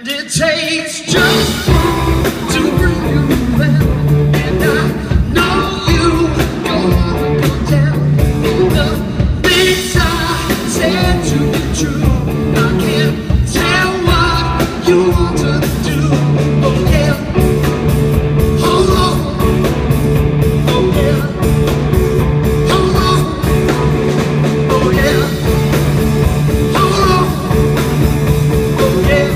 And it takes just one to bring you round. And I know you're gonna go down. All the things I said to be true, I can't tell what you want to do. Oh yeah, hold on. Oh yeah, hold on. Oh yeah, hold on. Oh yeah.